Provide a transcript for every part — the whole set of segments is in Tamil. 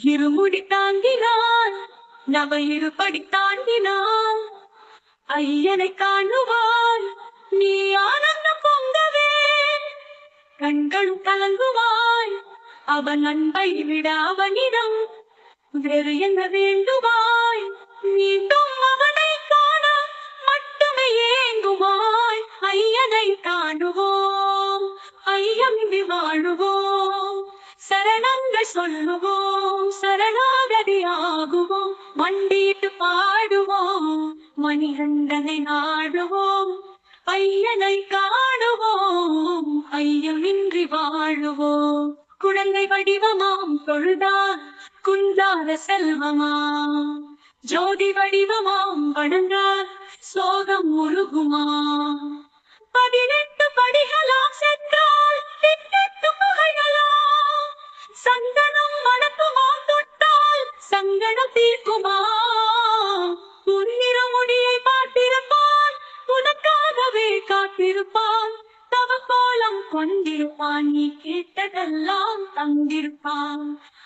இருமுடி தாங்கினான் நவ இருபடி தாண்டினான் ஐயனை காணுவான் நீ ஆனந்தம் பொங்கவே கண்கள் கலங்குவாய் அவன் அன்பை விட அவனிடம் வேறு என்ன வேண்டுவாய் மீண்டும் அவனை காண மட்டுமே ஏங்குவாய் ஐயனை காணுவோம் ஐயமின்றி வாழுவோம் சரணங்கள் சொல்லுவோம் சரணாகதி ஆகுவோம் மண்டிட்டு பாடுவோம் மணிகண்டனை நாடுவோம் ஐயனை காணுவோம் ஐயமின்றி வாழுவோம் குழந்தை வடிவமாம் தொழுதார் குந்தார செல்வமாம் ஜோதி வடிவமாம் வணங்கார் சோகம் முருகுமா 18 படிகளாம் சென்றால் 8 புகைகளாம் சந்தனம் மணக்குமா தொட்டால் சங்கடம் தீர்க்குமா உன்னிற முடியை பார்த்திருப்பான் உனக்காகவே காத்திருப்பான் தவ கோலம் கொண்டிருப்பான் நீ கேட்டதெல்லாம் தந்திருப்பான்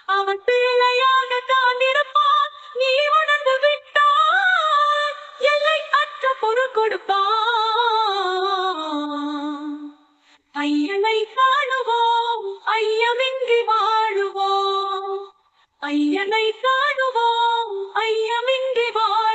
அவன் பிள்ளையாக தான் இருப்பான் நீ உணர்ந்து விட்டான் எல்லை அற்ற பொருள் கொடுப்பான் ஐயனை காணுவோம் ஐயமின்றி வாழுவோம் ஐயனை காணுவோம் ஐயமின்றி வாழுவோம்